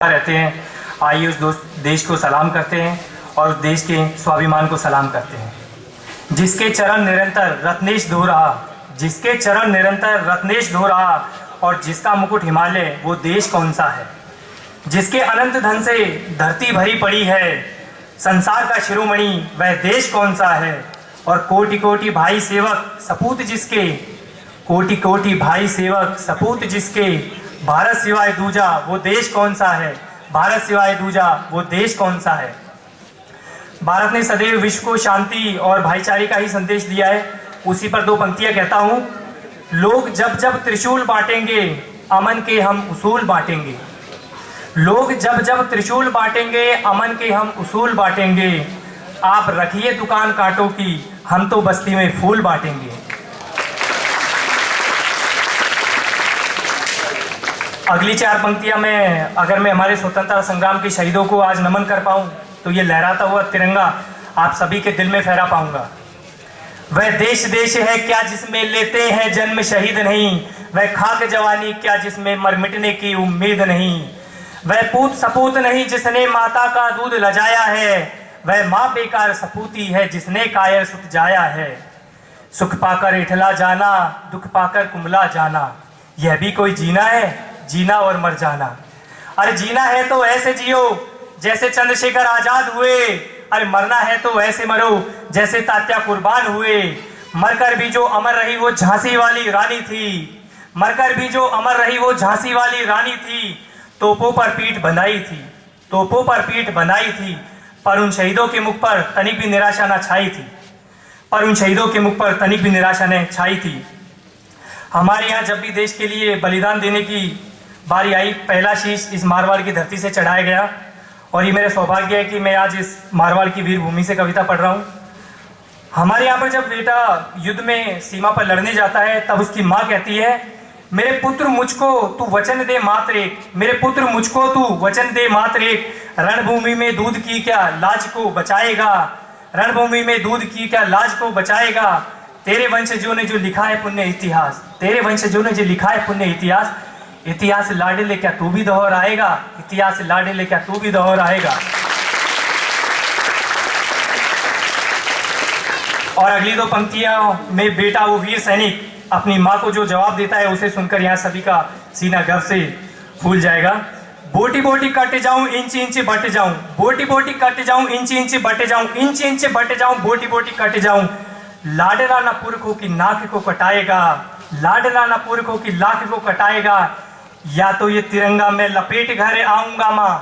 रहते हैं, आइए उस देश को सलाम करते हैं और उस देश के स्वाभिमान को सलाम करते हैं। जिसके चरण निरंतर रत्नेश धो रहा, जिसके चरण निरंतर रत्नेश धो रहा और जिसका मुकुट हिमालय, वो देश कौन सा है? जिसके अनंत धन से धरती भरी पड़ी है, संसार का शिरोमणि वह देश कौन सा है? और कोटि कोटि भाई सेवक सपूत जिसके, कोटि कोटि भाई सेवक सपूत जिसके, भारत सिवाय दूजा वो देश कौन सा है? भारत सिवाय दूजा वो देश कौन सा है? भारत ने सदैव विश्व को शांति और भाईचारे का ही संदेश दिया है। उसी पर दो पंक्तियां कहता हूं। लोग जब जब त्रिशूल बांटेंगे, अमन के हम उसूल बांटेंगे। लोग जब जब त्रिशूल बांटेंगे, अमन के हम उसूल बांटेंगे। आप रखिए दुकान कांटों की, हम तो बस्ती में फूल बांटेंगे। अगली चार पंक्तियां में अगर मैं हमारे स्वतंत्रता संग्राम के शहीदों को आज नमन कर पाऊं तो ये लहराता हुआ तिरंगा आप सभी के दिल में फहरा पाऊंगा। वह देश देश है क्या जिसमें लेते हैं जन्म शहीद नहीं, वह खाक जवानी क्या जिसमें मर मिटने की उम्मीद नहीं। वह पूत सपूत नहीं जिसने माता का दूध लजाया है, वह माँ बेकार सपूती है जिसने कायर सुत जाया है। सुख पाकर इठला जाना, दुख पाकर कुमला जाना, यह भी कोई जीना है? जीना और मर जाना। अरे जीना है तो ऐसे जियो जैसे चंद्रशेखर आजाद हुए, अरे मरना है तो ऐसे मरो जैसे तात्या कुर्बान हुए। मरकर भी जो अमर रही वो झांसी वाली रानी थी, मरकर भी जो अमर रही वो झांसी वाली रानी थी। तोपों पर पीठ बंधाई थी, तोपों पर पीठ बंधाई थी, पर उन शहीदों के मुख पर तनिक भी निराशा न छाई थी, पर उन शहीदों के मुख पर तनिक भी निराशा न छाई थी। हमारे यहाँ जब भी देश के लिए बलिदान देने की बारी आई, पहला शीश इस मारवाड़ की धरती से चढ़ाया गया और ये मेरा सौभाग्य है कि मैं आज इस मारवाड़ की वीर भूमि से कविता पढ़ रहा हूँ। हमारे यहाँ पर जब बेटा युद्ध में सीमा पर लड़ने जाता है तब उसकी माँ कहती है, मेरे पुत्र मुझको तू वचन दे मात्र एक, मेरे पुत्र मुझको तू वचन दे मात्र एक। रणभूमि में दूध की क्या लाज को बचाएगा, रणभूमि में दूध की क्या लाज को बचाएगा। तेरे वंशजों ने जो लिखा है पुण्य इतिहास, तेरे वंशजों ने जो लिखा है पुण्य इतिहास। इतिहास लाडले क्या तू भी दोहराएगा, इतिहास लाडले क्या तू भी दोहराएगा। और अगली दो पंक्तियां में बेटा वो वीर सैनिक अपनी माँ को जो जवाब देता है उसे सुनकर यहाँ सभी का सीना गर्व से फूल जाएगा। बोटी बोटी कट जाऊं इंच इंच बट जाऊं, बोटी बोटी कट जाऊं इंच इंच बट जाऊं, इंच इंच बट जाऊं बोटी बोटी कट जाऊं। लाडला न पुरखों की नाक को कटाएगा, लाडला न पुरखों की लाख को कटाएगा। या तो ये तिरंगा में लपेट घर आऊंगा माँ,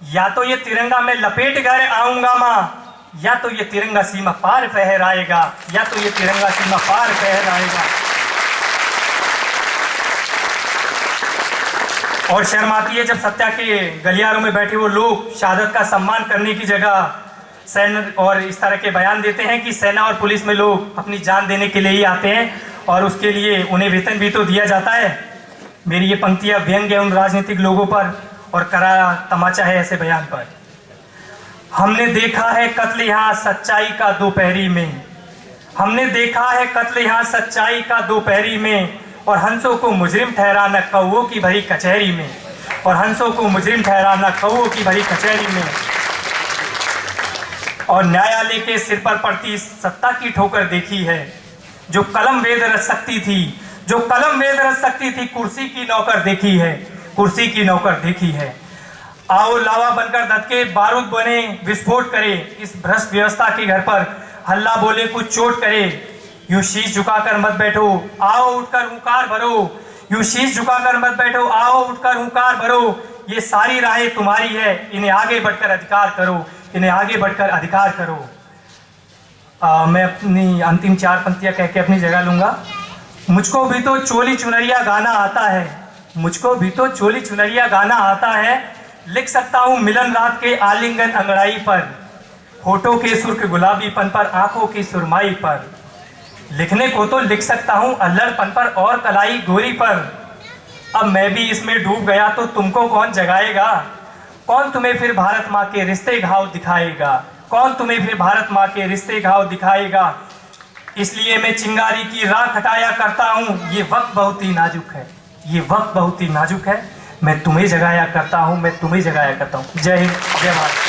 या तो ये तिरंगा में लपेट घर आऊंगा माँ, या तो ये तिरंगा सीमा पार फहराएगा, या तो ये तिरंगा सीमा पार फहराएगा। और शर्म आती है जब सत्या के गलियारों में बैठे वो लोग शहादत का सम्मान करने की जगह सेना और इस तरह के बयान देते हैं कि सेना और पुलिस में लोग अपनी जान देने के लिए ही आते हैं और उसके लिए उन्हें वेतन भी तो दिया जाता है। मेरी ये पंक्तियां व्यंग्य है उन राजनीतिक लोगों पर और करारा तमाचा है ऐसे बयान पर। हमने देखा है कत्ल यहाँ सच्चाई का दोपहरी में, हमने देखा है कत्ल यहाँ सच्चाई का दोपहरी में। और हंसों को मुजरिम ठहराना कौओं की भरी कचहरी में, और हंसों को मुजरिम ठहराना कौओं की भरी कचहरी में। और न्यायालय के सिर पर पड़ती सत्ता की ठोकर देखी है, जो कलम वेद रच सकती थी, जो कलम वेद रच सकती थी, कुर्सी की नौकर देखी है, कुर्सी की नौकर देखी है। आओ लावा बनकर धक्के बारूद बने विस्फोट करे, इस भ्रष्ट व्यवस्था के घर पर हल्ला बोले कुछ चोट करे। यूं शीश झुकाकर मत बैठो, आओ उठकर हुंकार भरो, यूं शीश झुकाकर मत बैठो, आओ उठकर हुंकार भरो। ये सारी राहें तुम्हारी है, इन्हें आगे बढ़कर अधिकार करो, इन्हें आगे बढ़कर अधिकार करो। मैं अपनी अंतिम चार पंक्तियां कह के अपनी जगह लूंगा। मुझको भी तो चोली चुनरिया गाना आता है, मुझको भी तो चोली चुनरिया गाना आता है। लिख सकता हूँ मिलन रात के आलिंगन अंगड़ाई पर, होठों के सुर्ख गुलाबीपन पर, आंखों की सुरमाई पर। लिखने को तो लिख सकता हूँ अल्लड़पन पर और कलाई गोरी पर। अब मैं भी इसमें डूब गया तो तुमको कौन जगाएगा, कौन तुम्हें फिर भारत माँ के रिश्ते घाव दिखाएगा, कौन तुम्हें फिर भारत माँ के रिश्ते घाव दिखाएगा। इसलिए मैं चिंगारी की राख हटाया करता हूँ, ये वक्त बहुत ही नाजुक है, ये वक्त बहुत ही नाजुक है। मैं तुम्हें जगाया करता हूँ, मैं तुम्हें जगाया करता हूँ। जय हिंद, जय भारत।